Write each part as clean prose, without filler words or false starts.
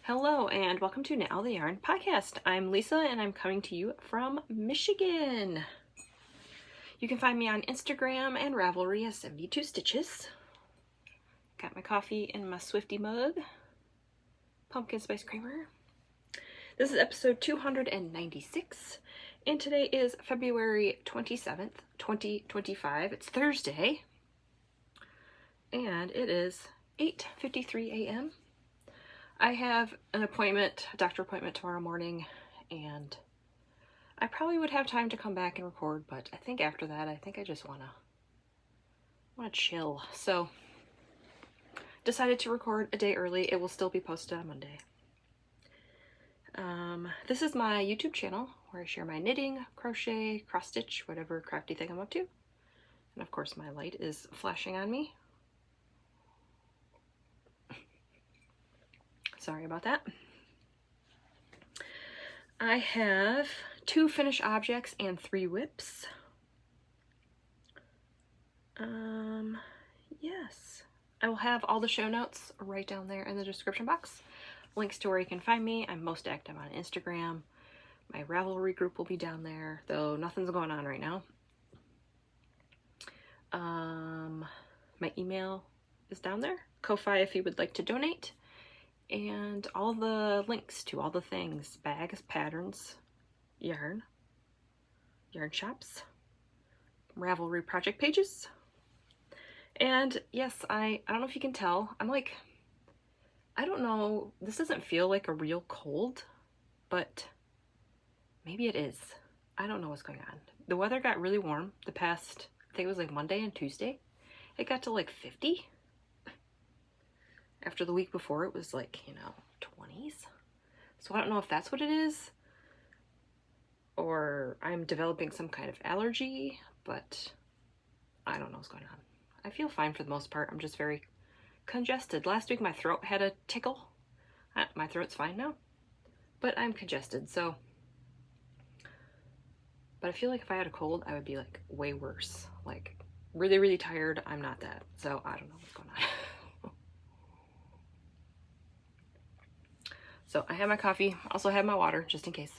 Hello and welcome to Now the Yarn podcast. I'm Lisa and I'm coming to you from Michigan. You can find me on Instagram and Ravelry as 72 Stitches. Got my coffee in my Swifty mug. Pumpkin spice creamer. This is episode 296 and today is February 27th, 2025. It's Thursday and it is 8:53 a.m. I have an appointment, a doctor appointment tomorrow morning, and I probably would have time to come back and record, but I think after that, I think I just wanna chill. So decided to record a day early. It will still be posted on Monday. This is my YouTube channel where I share my knitting, crochet, cross stitch, whatever crafty thing I'm up to. And of course my light is flashing on me. Sorry about that. I have 2 finished objects and 3 whips. Yes. I will have all the show notes right down there in the description box. Links to where you can find me. I'm most active on Instagram. My Ravelry group will be down there, though nothing's going on right now. My email is down there. Ko-Fi if you would like to donate. And all the links to all the things, bags, patterns, yarn shops, Ravelry project pages. And yes, I don't know if you can tell, I'm like, I don't know, this doesn't feel like a real cold, but maybe it is. I don't know what's going on. The weather got really warm the past, I think it was like Monday and Tuesday. It got to like 50. After the week before, it was like, 20s. So I don't know if that's what it is, or I'm developing some kind of allergy, but I don't know what's going on. I feel fine for the most part. I'm just very congested. Last week my throat had a tickle. My throat's fine now, but I'm congested, so. But I feel like if I had a cold, I would be like way worse. Like really, really tired. I'm not that. So I don't know what's going on. So I have my coffee, also have my water just in case.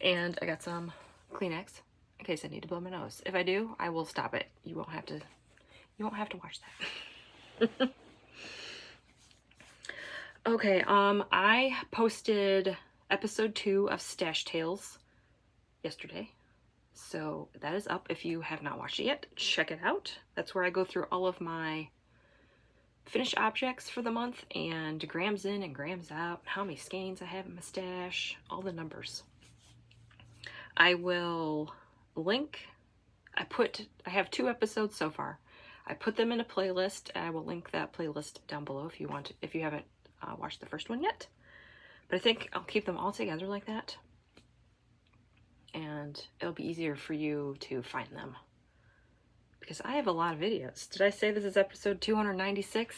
And I got some Kleenex in case I need to blow my nose. If I do, I will stop it. You won't have to watch that. Okay, I posted episode 2 of Stash Tales yesterday. So that is up. If you have not watched it yet, check it out. That's where I go through all of my finished objects for the month and grams in and grams out, how many skeins I have in my stash, all the numbers. I will link, I have 2 episodes so far. I put them in a playlist and I will link that playlist down below if you haven't watched the first one yet. But I think I'll keep them all together like that. And it'll be easier for you to find them. Because I have a lot of videos. Did I say this is episode 296?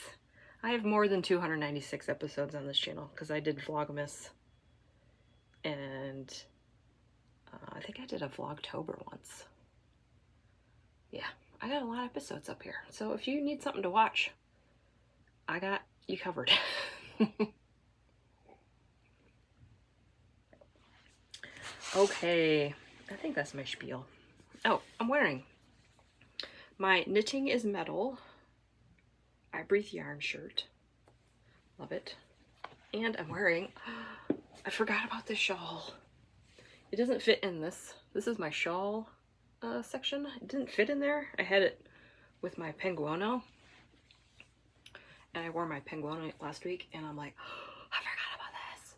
I have more than 296 episodes on this channel because I did Vlogmas. And I think I did a Vlogtober once. Yeah, I got a lot of episodes up here. So if you need something to watch, I got you covered. Okay, I think that's my spiel. Oh, I'm wearing my Knitting is Metal I Breathe Yarn shirt. Love it. And I'm wearing, I forgot about this shawl. It doesn't fit in this. This is my shawl section. It didn't fit in there. I had it with my penguono. And I wore my penguono last week and I'm like, oh, I forgot about this.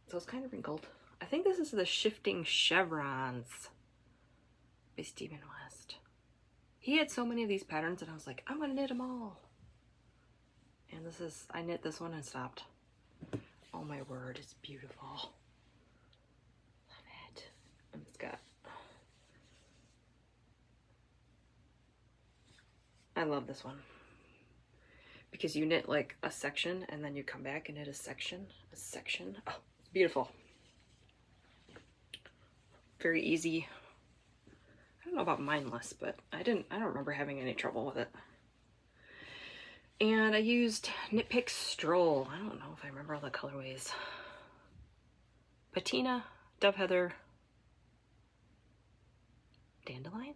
So it's kind of wrinkled. I think this is the Shifting Chevrons by Stephen West. He had so many of these patterns and I was like, I'm gonna knit them all. And I knit this one and stopped. Oh my word, it's beautiful. Love it. And it's got, I love this one. Because you knit like a section and then you come back and knit a section. Oh, it's beautiful. Very easy. I don't know about mindless, but I don't remember having any trouble with it. And I used KnitPicks Stroll. I don't know if I remember all the colorways. Patina, Dove Heather, Dandelion,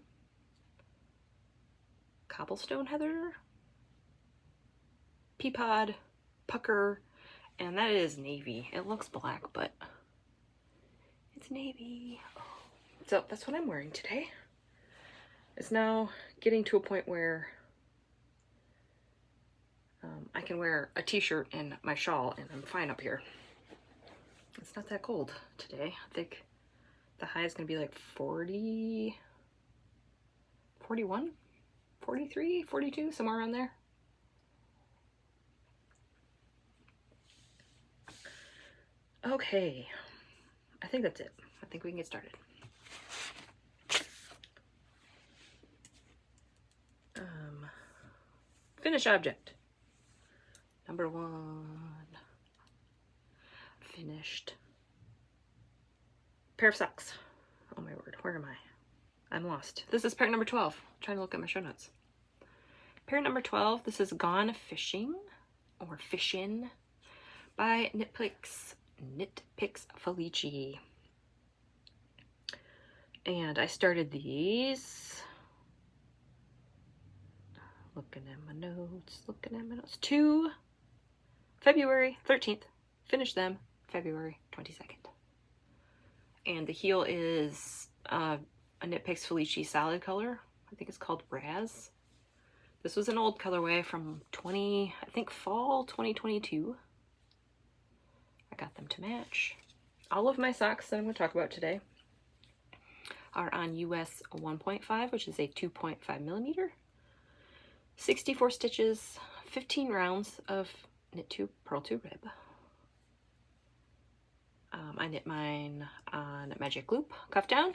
Cobblestone Heather, Peapod, Pucker, and that is navy. It looks black, but it's navy. So that's what I'm wearing today. It's now getting to a point where I can wear a t-shirt and my shawl and I'm fine up here. It's not that cold today. I think the high is going to be like 40, 41, 43, 42, somewhere around there. Okay, I think that's it. I think we can get started. Finish object. Number 1. Finished. Pair of socks. Oh my word, where am I? I'm lost. This is pair number 12. I'm trying to look at my show notes. Pair number 12, this is Gone Fishing, or Fishin, by KnitPicks Felici. And I started these, looking at my notes, to February 13th. Finished them February 22nd. And the heel is a KnitPicks Felici solid color. I think it's called Raz. This was an old colorway from I think fall 2022. I got them to match. All of my socks that I'm going to talk about today are on US 1.5, which is a 2.5 millimeter, 64 stitches, 15 rounds of knit to purl to rib. I knit mine on Magic Loop cuff down,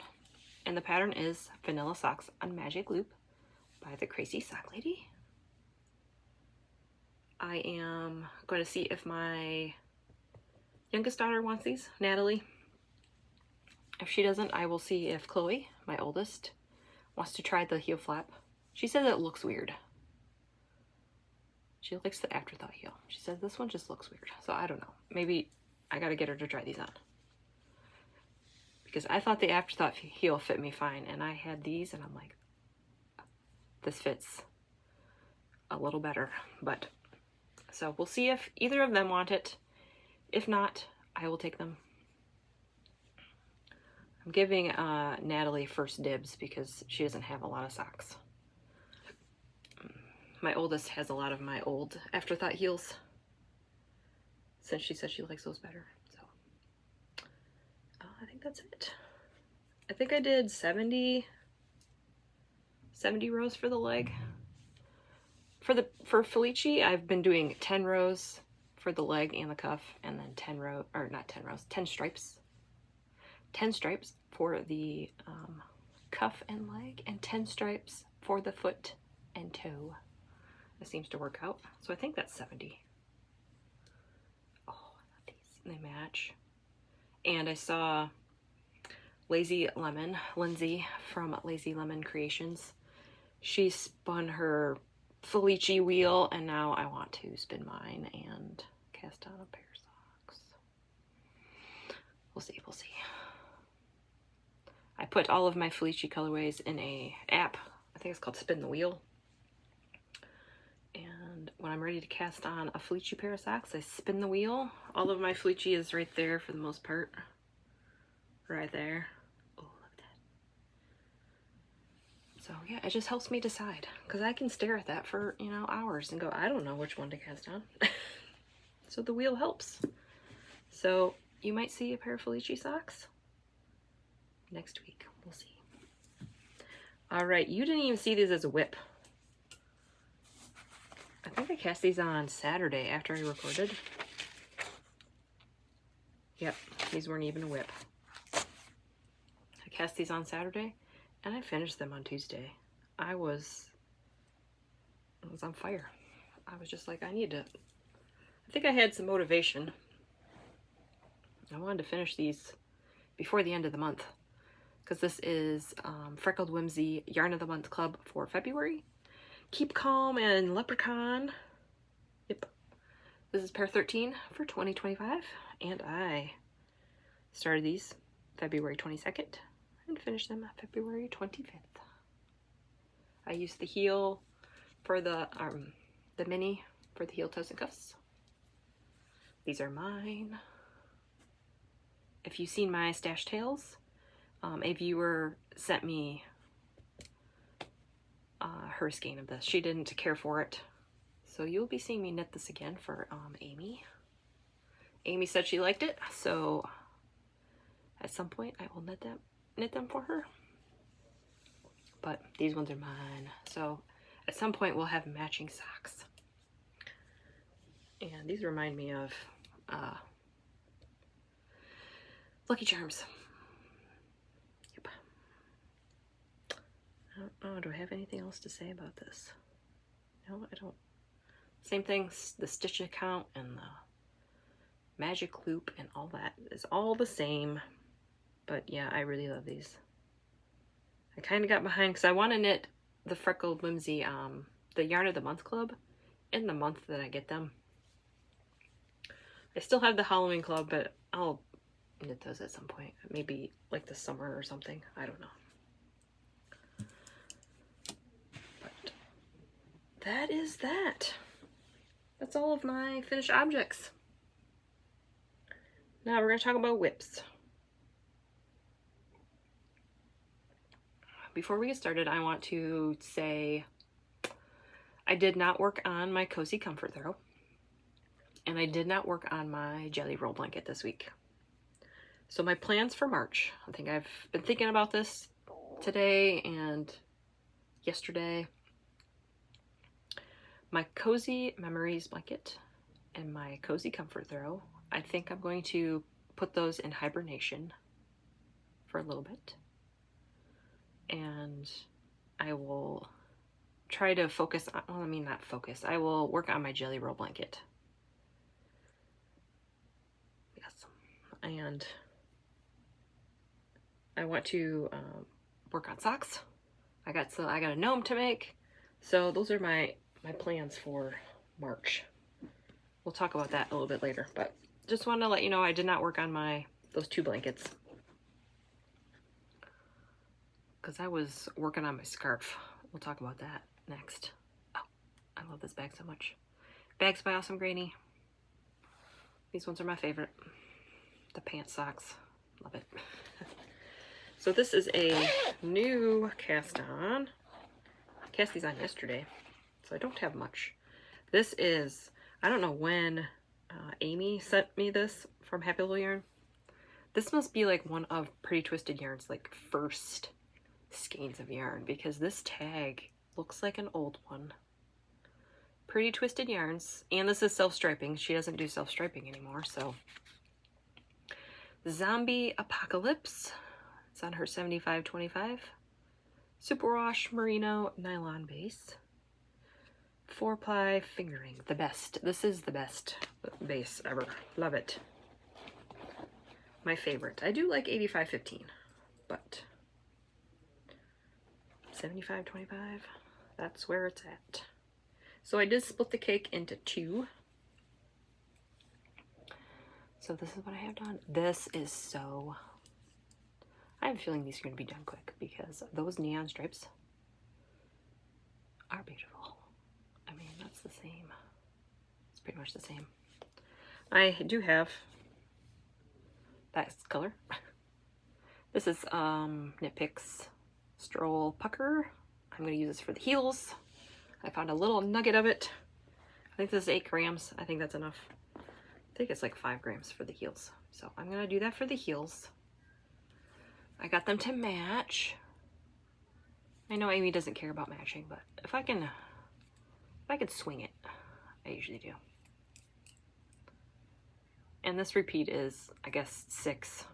and the pattern is Vanilla Socks on Magic Loop by the Crazy Sock Lady. I am going to see if my youngest daughter wants these, Natalie. If she doesn't, I will see if Chloe, my oldest, wants to try the heel flap. She says it looks weird. She likes the afterthought heel. She says this one just looks weird. So I don't know. Maybe I gotta get her to try these on. Because I thought the afterthought heel fit me fine, and I had these and I'm like, this fits a little better. But so we'll see if either of them want it. If not, I will take them. I'm giving Natalie first dibs because she doesn't have a lot of socks. My oldest has a lot of my old afterthought heels, since she says she likes those better. So I think that's it. I think I did 70 rows for the leg. For Felici, I've been doing 10 rows for the leg and the cuff, and then 10 stripes. 10 stripes for the cuff and leg, and 10 stripes for the foot and toe. It seems to work out. So I think that's 70. Oh, I love these. They match. And I saw Lazy Lemon, Lindsay from Lazy Lemon Creations. She spun her Felici wheel, and now I want to spin mine and cast on a pair of socks. We'll see, we'll see. I put all of my Felici colorways in a app. I think it's called Spin the Wheel. And when I'm ready to cast on a Felici pair of socks, I spin the wheel. All of my Felici is right there for the most part. Right there. Oh, look at that. So yeah, it just helps me decide. Because I can stare at that for, hours and go, I don't know which one to cast on. So the wheel helps. So you might see a pair of Felici socks next week. We'll see. All right, you didn't even see these as a whip. I think I cast these on Saturday after I recorded. Yep, these weren't even a whip. I cast these on Saturday and I finished them on Tuesday. I was on fire. I was just like, I think I had some motivation. I wanted to finish these before the end of the month, because this is Freckled Whimsy Yarn of the Month Club for February. Keep Calm and Leprechaun This is pair 13 for 2025, and I started these February 22nd and finished them February 25th. I used the heel for the mini for the heel toes and cuffs. These are mine. If you've seen my stash tales, a viewer sent me her skein of this. She didn't care for it, so you'll be seeing me knit this again for Amie. Amie said she liked it, so at some point I will knit them for her. But these ones are mine, so at some point we'll have matching socks. And these remind me of Lucky Charms. Yep. I don't know, do I have anything else to say about this? No, I don't. Same thing, the stitch count and the magic loop and all that is all the same. But yeah, I really love these. I kind of got behind because I want to knit the Freckled Whimsy, the Yarn of the Month Club in the month that I get them. I still have the Halloween Club, but I'll knit those at some point. Maybe like the summer or something. I don't know. But that is that. That's all of my finished objects. Now we're going to talk about whips. Before we get started, I want to say I did not work on my Cozy Comfort Throw, and I did not work on my Jelly Roll Blanket this week. So my plans for March, I think I've been thinking about this today and yesterday. My Cozy Memories Blanket and my Cozy Comfort Throw, I think I'm going to put those in hibernation for a little bit. And I will try to focus on, well, I mean, not focus. I will work on my Jelly Roll Blanket. Yes. And I want to work on socks. I got a gnome to make. So those are my plans for March. We'll talk about that a little bit later, but just wanted to let you know I did not work on those 2 blankets, because I was working on my scarf. We'll talk about that next. Oh, I love this bag so much. Bags by Awesome Granny. These ones are my favorite. The pant socks. Love it. So this is a new cast on. I cast these on yesterday, so I don't have much. This is, I don't know when Amie sent me this from Happy Little Yarn. This must be like one of Pretty Twisted Yarn's like first skeins of yarn, because this tag looks like an old one. Pretty Twisted Yarns, and this is self-striping. She doesn't do self-striping anymore, so. Zombie Apocalypse. It's on her 7525. Superwash Merino Nylon base. 4-ply fingering. The best. This is the best base ever. Love it. My favorite. I do like 8515, but 7525, that's where it's at. So I did split the cake into 2. So this is what I have done. This is so, I have a feeling these are going to be done quick, because those neon stripes are beautiful. I mean, that's the same. It's pretty much the same. I do have that color. This is KnitPicks Stroll Pucker. I'm going to use this for the heels. I found a little nugget of it. I think this is 8 grams. I think that's enough. I think it's like 5 grams for the heels. So I'm going to do that for the heels. I got them to match. I know Amie doesn't care about matching, but if I can swing it, I usually do. And this repeat is, I guess, 6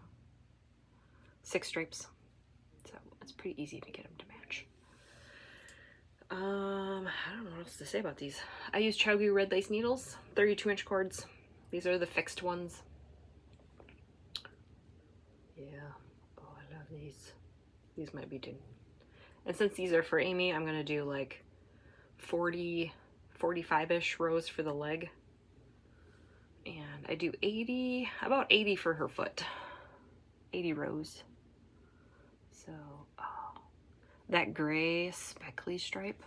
stripes. So it's pretty easy to get them to match. I don't know what else to say about these. I use Chiaogoo red lace needles, 32-inch cords. These are the fixed ones. Yeah. Oh, I love these. These might be too. And since these are for Amie, I'm gonna do like 40, 45-ish rows for the leg. And I do 80, about 80 for her foot. 80 rows. So, oh, that gray speckly stripe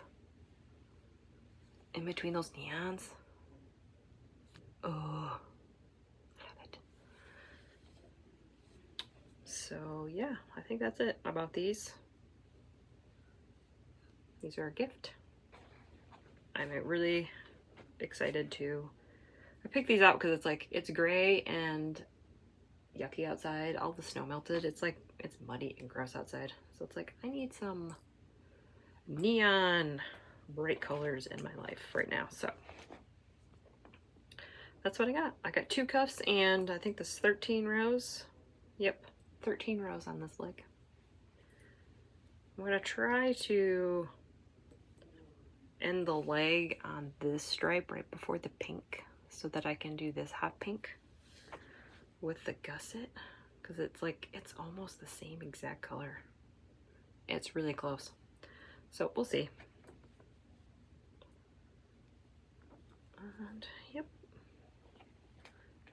in between those neons. Oh, love it. So yeah, I think that's it about these. These are a gift. I'm really excited to. I picked these out because it's like, it's gray and yucky outside. All the snow melted. It's like, it's muddy and gross outside. So it's like, I need some neon bright colors in my life right now. So that's what I got. I got 2 cuffs and I think this 13 rows. Yep, 13 rows on this leg. I'm gonna try to end the leg on this stripe right before the pink so that I can do this hot pink with the gusset, because it's like, it's almost the same exact color. It's really close. So we'll see. And yep.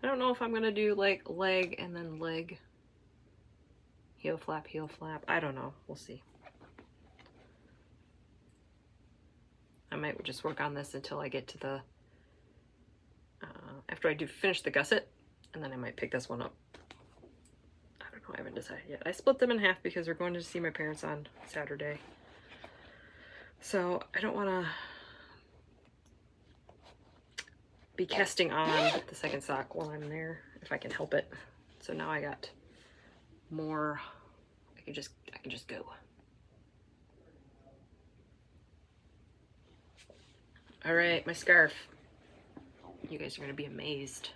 I don't know if I'm gonna do like leg and then leg, heel flap, heel flap. I don't know. We'll see. I might just work on this until I get to the, after I do finish the gusset, and then I might pick this one up. I don't know, I haven't decided yet. I split them in half because we're going to see my parents on Saturday. So I don't want to be casting on the second sock while I'm there, if I can help it. So now I got more, I can just go. All right, my scarf. You guys are gonna be amazed.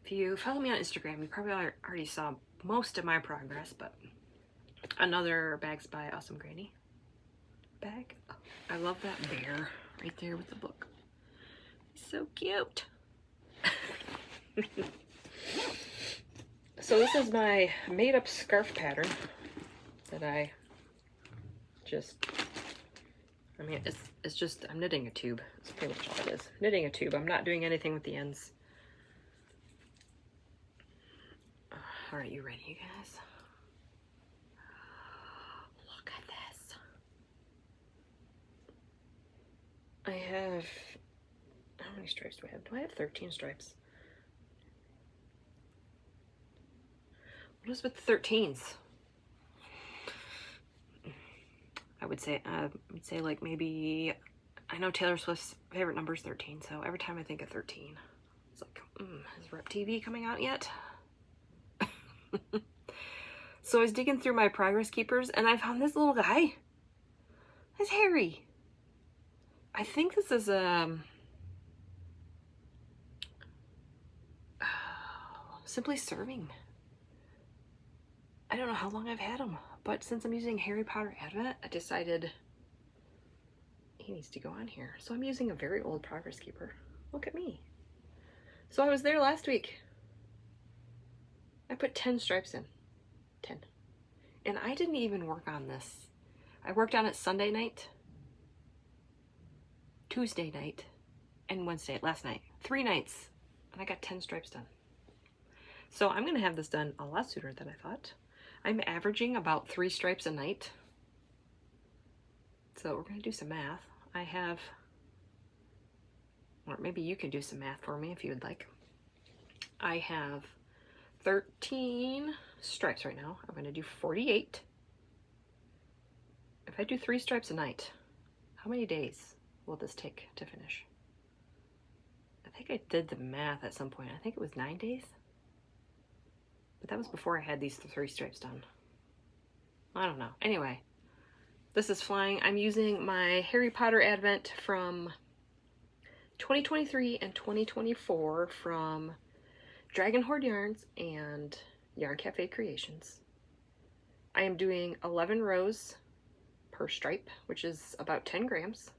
If you follow me on Instagram, you probably already saw most of my progress, but another Bags by Awesome Granny bag. Oh, I love that bear right there with the book. He's so cute. So this is my made up scarf pattern that I mean, it's just, I'm knitting a tube. That's pretty much all it is. Knitting a tube. I'm not doing anything with the ends. All right, you ready, you guys? Look at this. I have, how many stripes do I have? Do I have 13 stripes? What is with the 13s? I would say like maybe, I know Taylor Swift's favorite number is 13, so every time I think of 13, it's like, is Rep TV coming out yet? So I was digging through my progress keepers and I found this little guy. It's Harry. I think this is Simply Serving. I don't know how long I've had him, but since I'm using Harry Potter Advent, I decided he needs to go on here. So I'm using a very old progress keeper. Look at me. So I was there last week. I put 10 stripes in. 10. And I didn't even work on this. I worked on it Sunday night, Tuesday night, and Wednesday, last night. 3 nights. And I got 10 stripes done. So I'm going to have this done a lot sooner than I thought. I'm averaging about 3 stripes a night. So we're going to do some math. I have, or maybe you can do some math for me if you would like. I have 13 stripes right now. I'm going to do 48. If I do 3 stripes a night, how many days will this take to finish? I think I did the math at some point. I think it was 9 days. But that was before I had these 3 stripes done. I don't know. Anyway, this is flying. I'm using my Harry Potter Advent from 2023 and 2024 from Dragon Hoard Yarns and Yarn Cafe Creations. I am doing 11 rows per stripe, which is about 10 grams.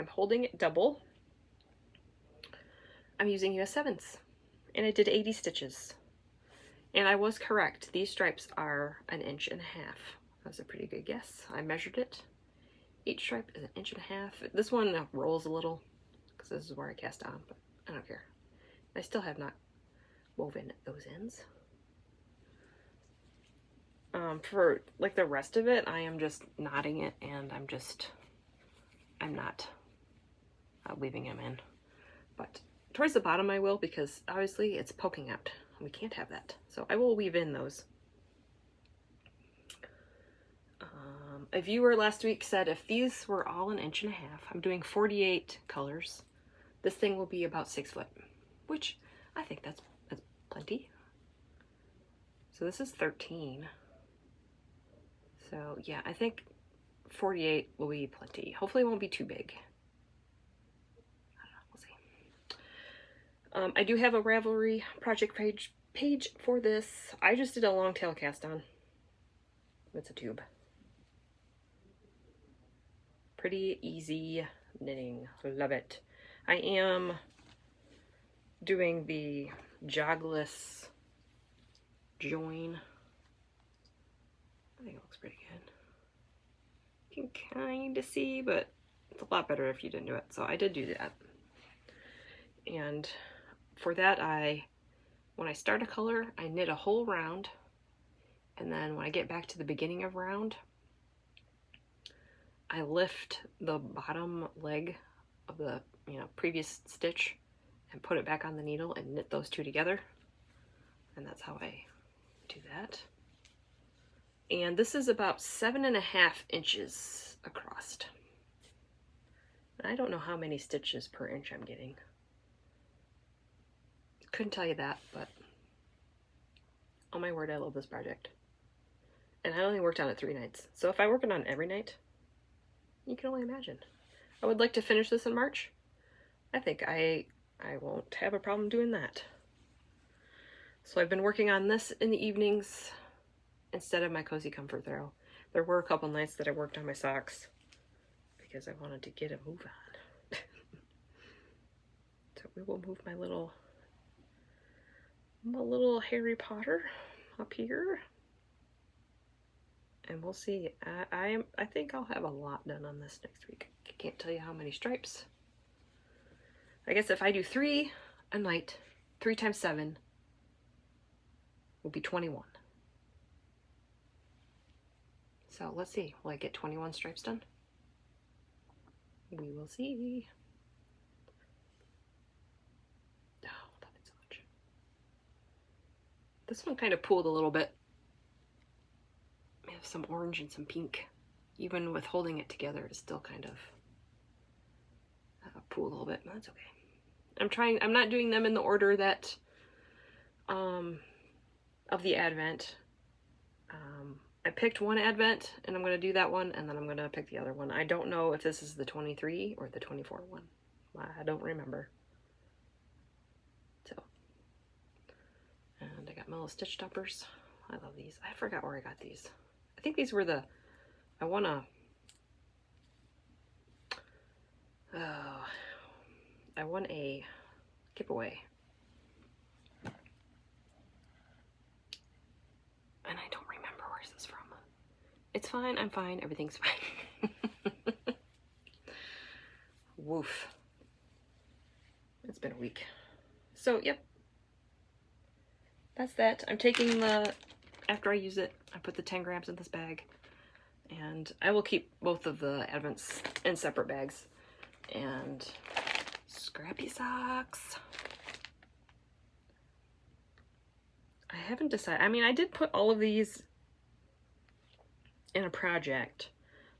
I'm holding it double. I'm using US 7s, and I did 80 stitches. And I was correct. These stripes are 1.5 inches. That was a pretty good guess. I measured it. Each stripe is 1.5 inches. This one rolls a little because this is where I cast on, but I don't care. I still have not woven those ends. For like the rest of it, I am just knotting it, and I'm not weaving them in. But towards the bottom I will, because obviously it's poking out. We can't have that. So I will weave in those. A viewer last week said if these were all 1.5 inches, I'm doing 48 colors, this thing will be about 6 foot, which I think that's plenty. So this is 13. So yeah, I think 48 will be plenty. Hopefully it won't be too big. I don't know, we'll see. I do have a Ravelry project page for this. I just did a long tail cast on. It's a tube. Pretty easy knitting. Love it. I am doing the jogless join. I think it looks pretty good. You can kind of see, but it's a lot better if you didn't do it. So I did do that. And for that, when I start a color, I knit a whole round. And then when I get back to the beginning of round, I lift the bottom leg of the previous stitch and put it back on the needle and knit those two together. And that's how I do that. And this is about 7.5 inches across. I don't know how many stitches per inch I'm getting. Couldn't tell you that, but oh my word, I love this project. And I only worked on it 3 nights. So if I work it on every night, you can only imagine. I would like to finish this in March. I think I won't have a problem doing that. So I've been working on this in the evenings instead of my Cozy Comfort Throw. There were a couple nights that I worked on my socks because I wanted to get a move on. So we will move my little Harry Potter up here. And we'll see. I think I'll have a lot done on this next week. I can't tell you how many stripes. I guess if I do 3 a night, 3 times 7 will be 21. So let's see. Will I get 21 stripes done? We will see. Oh, love it so much. This one kind of pulled a little bit. We have some orange and some pink. Even with holding it together, it's still kind of pulled a little bit. That's okay. I'm not doing them in the order that of the advent. I picked one advent and I'm going to do that one, and then I'm going to pick the other one. I don't know if this is the 23 or the 24 one. I don't remember. So, and I got my little stitch stoppers. I love these. I forgot where I got these. I think these were I want a giveaway. And I don't remember where's this from. It's fine, I'm fine, everything's fine. Woof. It's been a week. So, yep. That's that. I'm taking after I use it, I put the 10 grams in this bag. And I will keep both of the advents in separate bags. And scrappy socks. I haven't decided. I mean, I did put all of these in a project.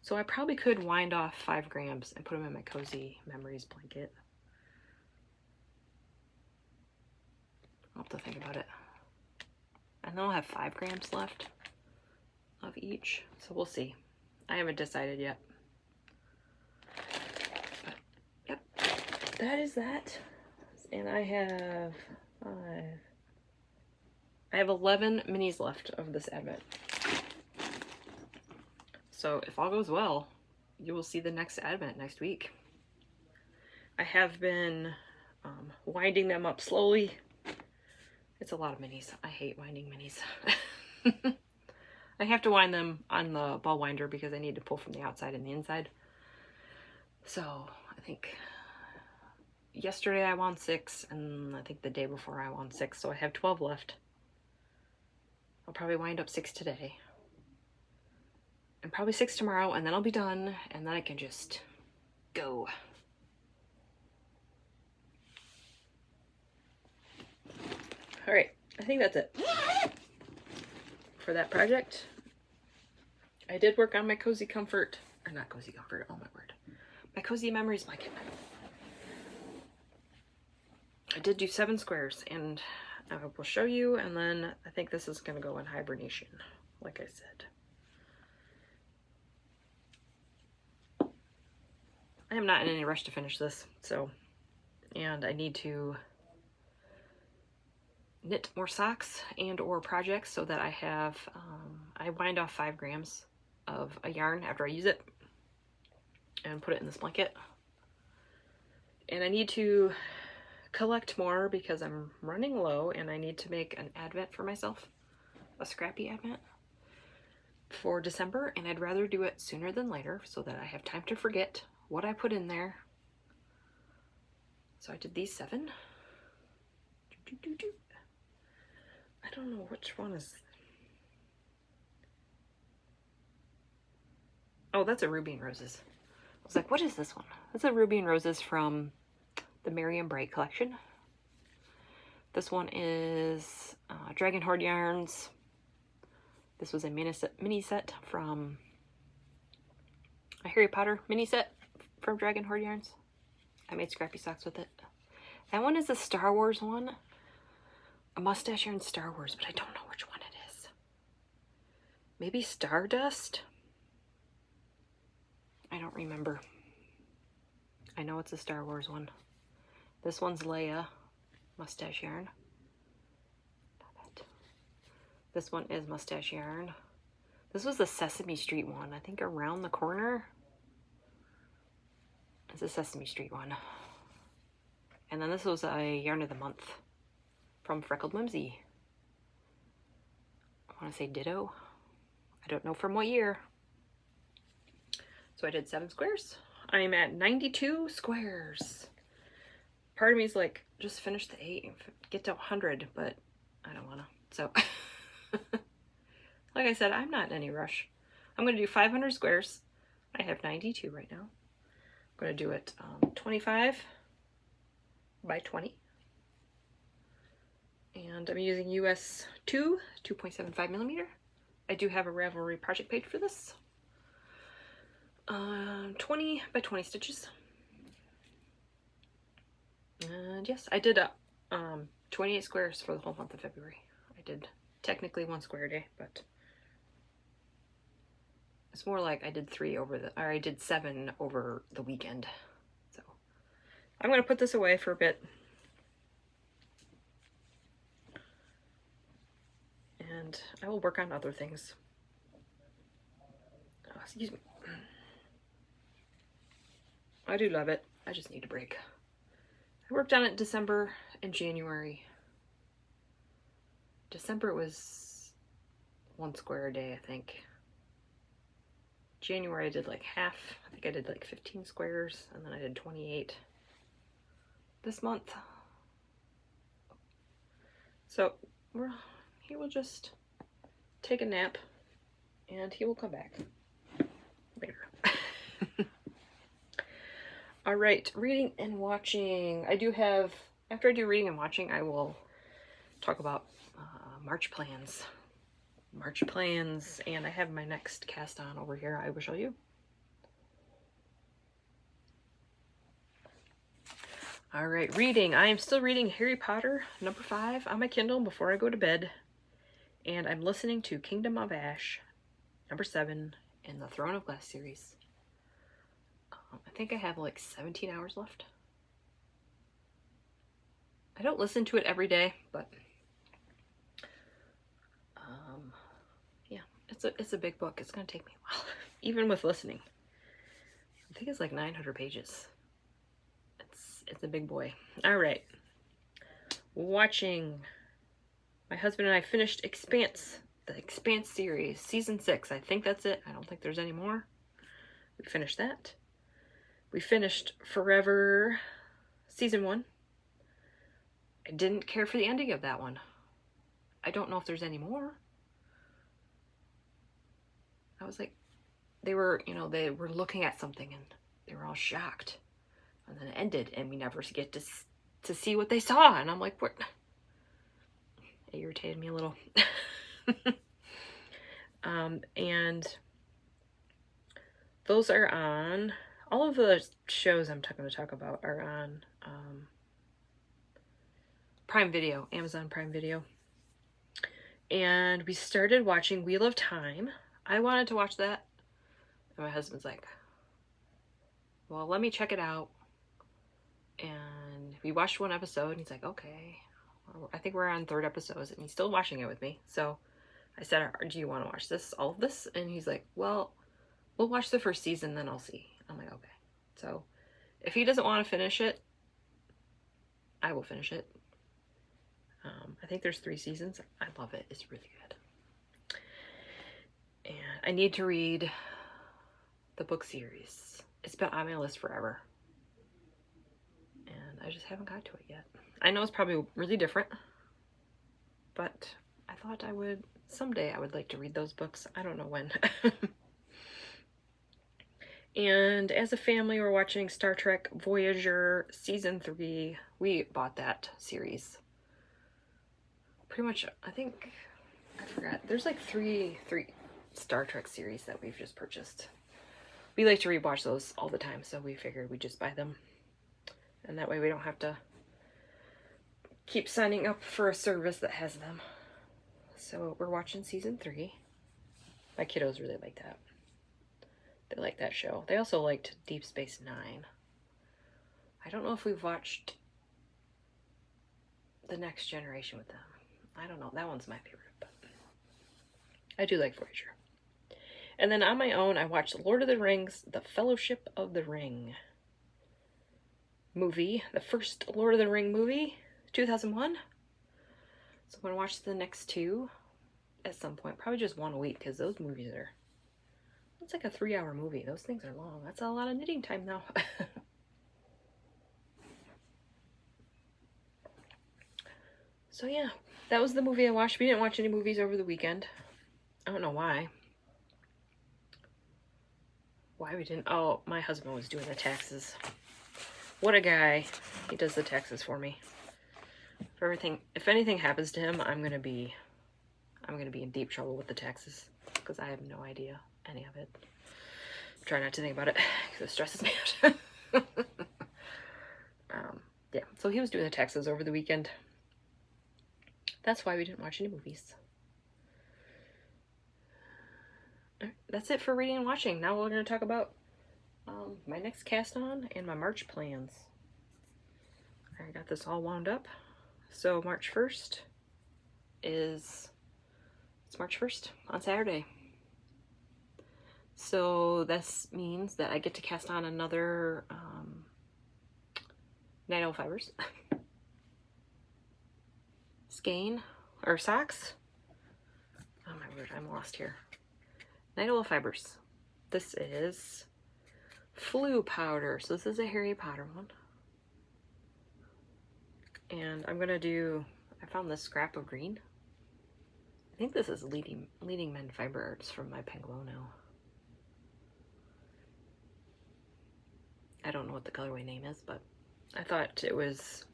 So I probably could wind off 5 grams and put them in my Cozy Memories blanket. I'll have to think about it. And then I'll have 5 grams left of each. So we'll see. I haven't decided yet. But, yep. That is that. And I have 11 minis left of this advent. So if all goes well, you will see the next advent next week. I have been winding them up slowly. It's a lot of minis. I hate winding minis. I have to wind them on the ball winder because I need to pull from the outside and the inside. So I think yesterday I wound 6, and I think the day before I wound 6, so I have 12 left. I'll probably wind up 6 today. And probably 6 tomorrow, and then I'll be done, and then I can just go. Alright, I think that's it for that project. I did work on my Cozy Comfort, or not Cozy Comfort, oh my word. My Cozy Memories blanket. I did do 7 squares, and I will show you, and then I think this is going to go in hibernation, like I said. I am not in any rush to finish this, so, and I need to knit more socks and or projects so that I have, I wind off 5 grams of a yarn after I use it and put it in this blanket. And I need to collect more because I'm running low, and I need to make an advent for myself, a scrappy advent for December, and I'd rather do it sooner than later so that I have time to forget what I put in there. So I did these 7. I don't know which one is. Oh, that's a Ruby and Roses. I was like, what is this one? That's a Ruby and Roses from the Merry and Bright collection. This one is Dragon Hoard yarns. This was a mini set from a Harry Potter mini set from Dragon Hoard yarns. I made scrappy socks with it. That one is a Star Wars one. A mustache yarn Star Wars, but I don't know which one it is. Maybe Stardust? I don't remember. I know it's a Star Wars one. This one's Leia mustache yarn. This one is mustache yarn. This was the Sesame Street one. I think Around the Corner. It's a Sesame Street one. And then this was a yarn of the month from Freckled Whimsy. I want to say Ditto. I don't know from what year. So I did 7 squares. I'm at 92 squares. Part of me is like, just finish the 8, get to 100, but I don't want to. So, like I said, I'm not in any rush. I'm going to do 500 squares. I have 92 right now. I'm going to do it 25 by 20. And I'm using US 2.75 millimeter. I do have a Ravelry project page for this. 20 by 20 stitches. And yes, I did 28 squares for the whole month of February. I did technically 1 square a day, but it's more like I did 7 over the weekend. So I'm going to put this away for a bit. And I will work on other things. Oh, excuse me. I do love it. I just need a break. I worked on it in December and January. December was 1 square a day, I think. January I did like half. I think I did like 15 squares, and then I did 28 this month. So he will just take a nap, and he will come back later. All right, reading and watching. I do have, after I do reading and watching, I will talk about March plans. And I have my next cast on over here I will show you. All right, reading. I am still reading Harry Potter number 5 on my Kindle before I go to bed. And I'm listening to Kingdom of Ash number 7 in the Throne of Glass series. I think I have like 17 hours left. I don't listen to it every day, but yeah, it's a big book. It's gonna take me a while, even with listening. I think it's like 900 pages. It's a big boy. All right, watching. My husband and I finished Expanse, the Expanse series, season 6. I think that's it. I don't think there's any more. We finished that. We finished Forever season 1. I didn't care for the ending of that one. I don't know if there's any more. I was like, they were looking at something and they were all shocked. And then it ended and we never get to see what they saw. And I'm like, what? It irritated me a little. And those are on, all of the shows I'm going to talk about are on Prime Video, Amazon Prime Video. And we started watching Wheel of Time. I wanted to watch that. And my husband's like, well, let me check it out. And we watched one episode and he's like, okay. I think we're on 3rd episode and he's still watching it with me. So I said, do you want to watch this, all of this? And he's like, well, we'll watch the first season, then I'll see. I'm like, okay. So if he doesn't want to finish it, I will finish it. I think there's 3 seasons. I love it. It's really good. And I need to read the book series. It's been on my list forever. And I just haven't got to it yet. I know it's probably really different, but I thought someday I would like to read those books. I don't know when. And as a family, we're watching Star Trek Voyager Season 3. We bought that series. Pretty much, I forgot. There's like three Star Trek series that we've just purchased. We like to rewatch those all the time, so we figured we'd just buy them. And that way we don't have to keep signing up for a service that has them. So we're watching Season 3. My kiddos really like that. They like that show. They also liked Deep Space Nine. I don't know if we've watched The Next Generation with them. I don't know. That one's my favorite, but I do like Voyager. And then on my own, I watched Lord of the Rings, The Fellowship of the Ring movie. The first Lord of the Ring movie, 2001. So I'm going to watch the next 2 at some point. Probably just one a week, because those movies are... It's like a 3-hour movie. Those things are long. That's a lot of knitting time now. So yeah, that was the movie I watched. We didn't watch any movies over the weekend. I don't know why. Why we didn't... Oh, my husband was doing the taxes. What a guy. He does the taxes for me. If anything happens to him, I'm gonna be in deep trouble with the taxes, because I have no idea any of it. Try not to think about it because it stresses me out. Yeah, so he was doing the taxes over the weekend. That's why we didn't watch any movies. That's it for reading and watching. Now we're going to talk about my next cast on and my March plans. I got this all wound up. So March 1st it's March 1st on Saturday. So this means that I get to cast on another Night Owl Fibers skein or socks. Oh my word, I'm lost here. Night Owl Fibers. This is Flu Powder. So this is a Harry Potter one. And I'm gonna do, I found this scrap of green. I think this is Leading Men Fiber Arts from my Penguono. I don't know what the colorway name is, but I thought it was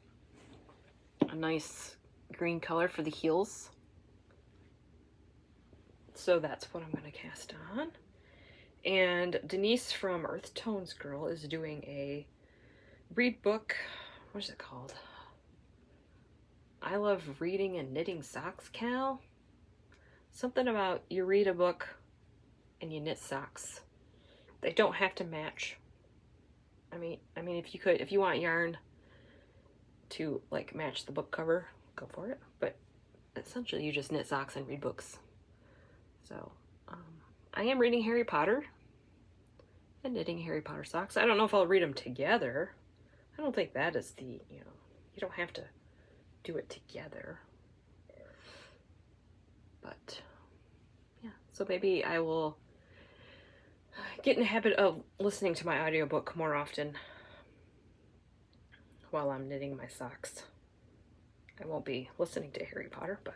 a nice green color for the heels. So that's what I'm going to cast on. And Denise from Earth Tones Girl is doing a read book. What is it called? I love reading and knitting socks, Cal. Something about you read a book and you knit socks. They don't have to match. I mean, if you want yarn to like match the book cover, go for it. But essentially, you just knit socks and read books. So, I am reading Harry Potter and knitting Harry Potter socks. I don't know if I'll read them together. I don't think that is the, you don't have to do it together. But, yeah. So maybe I will get in the habit of listening to my audiobook more often while I'm knitting my socks. I won't be listening to Harry Potter, but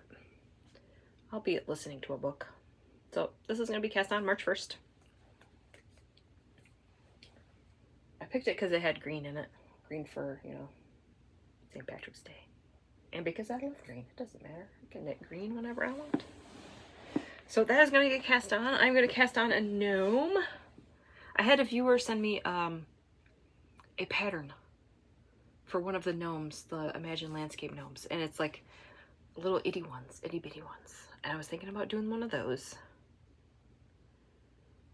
I'll be listening to a book. So this is going to be cast on March 1st. I picked it because it had green in it. Green for, you know, St. Patrick's Day. And because I love green, it doesn't matter. I can knit green whenever I want. So that is going to get cast on. I'm going to cast on a gnome. I had a viewer send me a pattern for one of the gnomes, the Imagine Landscape gnomes. And it's like little itty bitty ones. And I was thinking about doing one of those.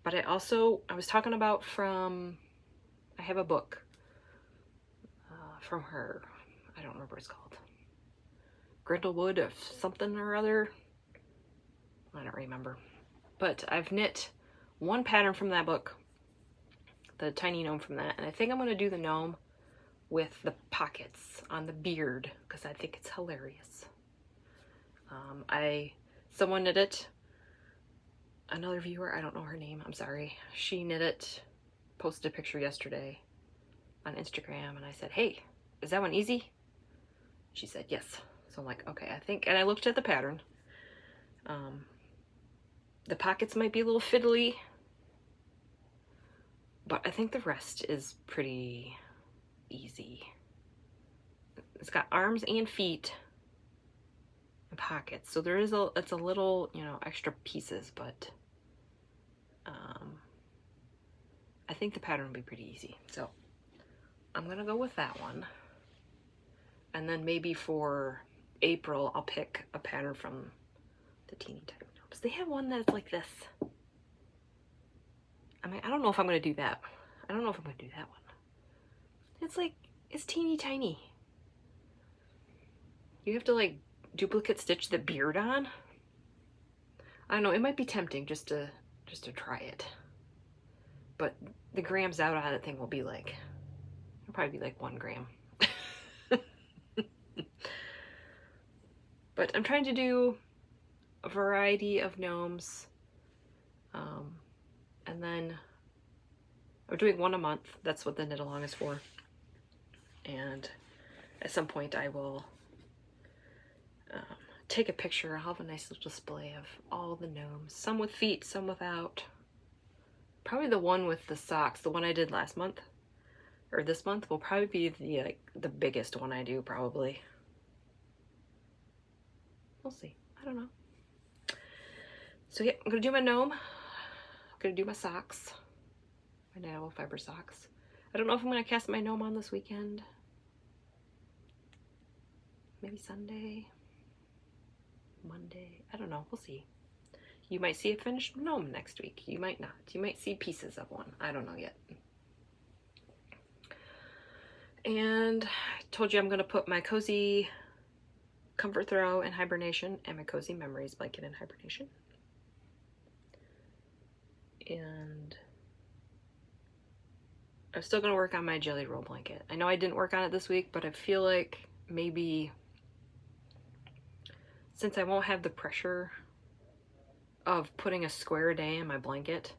But I was talking about I have a book from her. I don't remember what it's called. Grindlewood of something or other. I don't remember. But I've knit one pattern from that book. The tiny gnome from that. And I think I'm going to do the gnome with the pockets on the beard because I think it's hilarious. Someone knit it. Another viewer, I don't know her name, I'm sorry. She knit it, posted a picture yesterday on Instagram, and I said, hey, is that one easy? She said, yes. So I'm like, okay, I think, and I looked at the pattern. The pockets might be a little fiddly, but I think the rest is pretty easy. It's got arms and feet and pockets, so it's a little, you know, extra pieces, but I think the pattern will be pretty easy. So I'm gonna go with that one, and then maybe for April I'll pick a pattern from the Teeny Tiny Gnomes. They have one that's like this. I mean, I don't know if I'm gonna do that. I don't know if I'm gonna do that one. It's teeny tiny. You have to like duplicate stitch the beard on. I don't know, it might be tempting just to try it. But the grams out on that thing will be like, it'll probably be like 1 gram. But I'm trying to do a variety of gnomes. And then I'm doing one a month. That's what the knit along is for. And at some point I will take a picture. I'll have a nice little display of all the gnomes. Some with feet, some without. Probably the one with the socks, the one I did last month, or this month, will probably be the biggest one I do, probably. We'll see. I don't know. So yeah, I'm gonna do my gnome. I'm gonna do my socks. My nano fiber socks. I don't know if I'm gonna cast my gnome on this weekend. Maybe Sunday, Monday. I don't know. We'll see. You might see a finished gnome next week. You might not. You might see pieces of one. I don't know yet. And I told you I'm going to put my Cozy Comfort Throw in hibernation and my Cozy Memories blanket in hibernation. And I'm still going to work on my Jelly Roll blanket. I know I didn't work on it this week, but I feel like maybe since I won't have the pressure of putting a square a day in my blanket,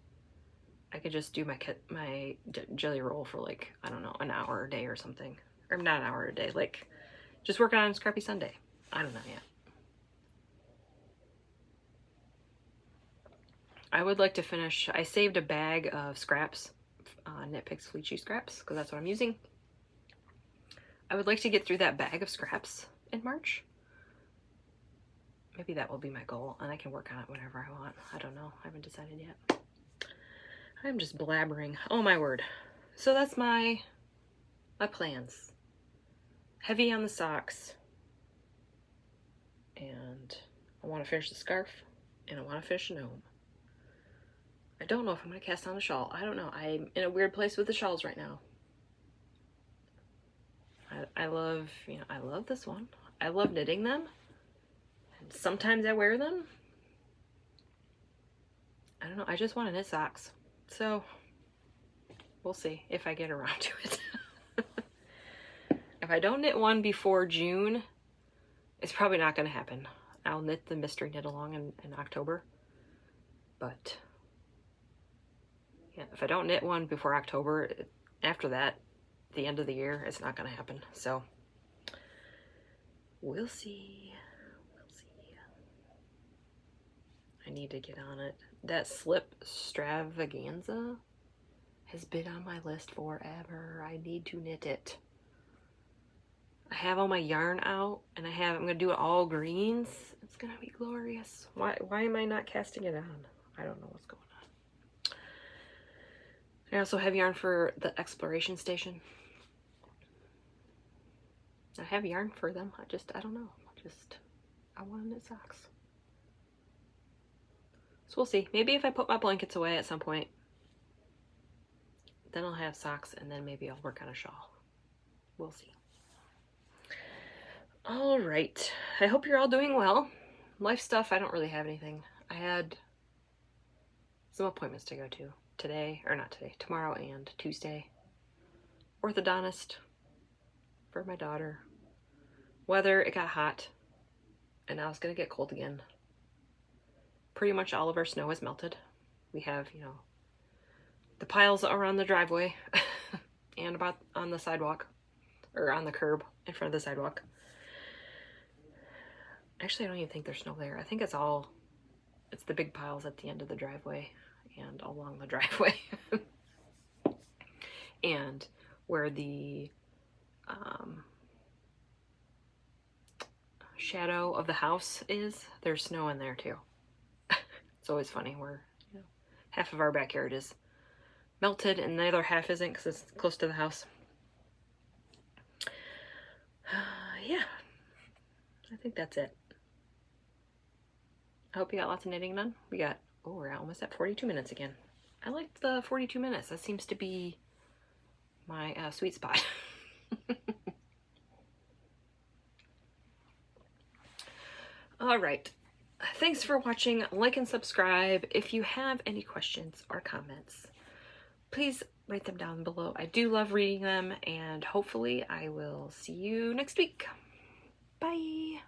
I could just do my Jelly Roll for like, I don't know, an hour a day or something. Or not an hour a day, like just working on Scrappy Sunday. I don't know yet. I would like to finish, I saved a bag of scraps, KnitPicks Felici scraps, because that's what I'm using. I would like to get through that bag of scraps in March. Maybe that will be my goal, and I can work on it whenever I want. I don't know. I haven't decided yet. I'm just blabbering. Oh my word. So that's my plans. Heavy on the socks. And I want to finish the scarf, and I want to finish a gnome. I don't know if I'm going to cast on a shawl. I don't know. I'm in a weird place with the shawls right now. I love, you know, I love this one. I love knitting them. Sometimes I wear them. I don't know. I just want to knit socks. So we'll see if I get around to it. If I don't knit one before June, it's probably not going to happen. I'll knit the mystery knit along in October. But yeah, if I don't knit one before October, after that, the end of the year, it's not going to happen. So we'll see. We'll see. I need to get on it. That slip extravaganza has been on my list forever. I need to knit it. I have all my yarn out, and I'm going to do it all greens. It's going to be glorious. Why am I not casting it on? I don't know what's going on. I also have yarn for the exploration station. I have yarn for them. I don't know. I want to knit socks. So we'll see. Maybe if I put my blankets away at some point, then I'll have socks, and then maybe I'll work on a shawl. We'll see. All right. I hope you're all doing well. Life stuff, I don't really have anything. I had some appointments to go to today, or not today, tomorrow and Tuesday. Orthodontist for my daughter. Weather, it got hot, and now it's going to get cold again. Pretty much all of our snow is melted. We have, you know, the piles around the driveway and about on the sidewalk, or on the curb in front of the sidewalk. Actually, I don't even think there's snow there. I think it's the big piles at the end of the driveway and along the driveway. And where the shadow of the house is, there's snow in there too. It's always funny where, you know, half of our backyard is melted and the other half isn't because it's close to the house. Yeah, I think that's it. I hope you got lots of knitting done. We're almost at 42 minutes again. I like the 42 minutes. That seems to be my sweet spot. All right. Thanks for watching. Like and subscribe. If you have any questions or comments, please write them down below. I do love reading them, and hopefully I will see you next week. Bye.